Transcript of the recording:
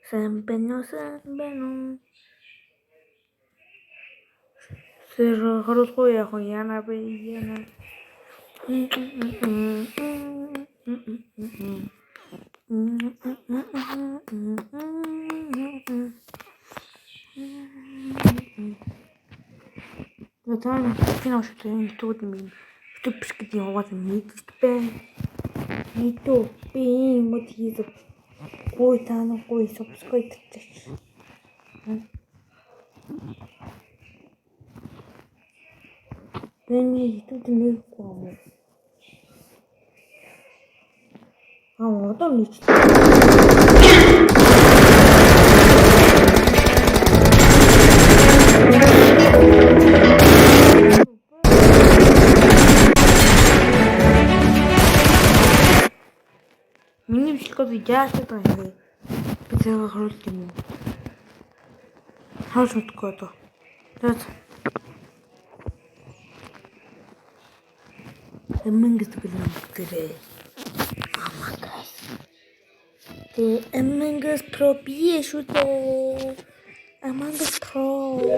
Sen ben o sen ben o. Cerro ya Juliana Bellana. Total, final что я не тут мим. Что пишки вот не тупе. Не тупе, вот это. Кой там, кой собской тыч. Ben тут не кому. А вот он лично. Мені всього віддячити трохи. Після грудьому. Хорошо таке-то. Зараз. Among Us today. Among Us. The Among Us Pro 1 şurada. Among Us Pro.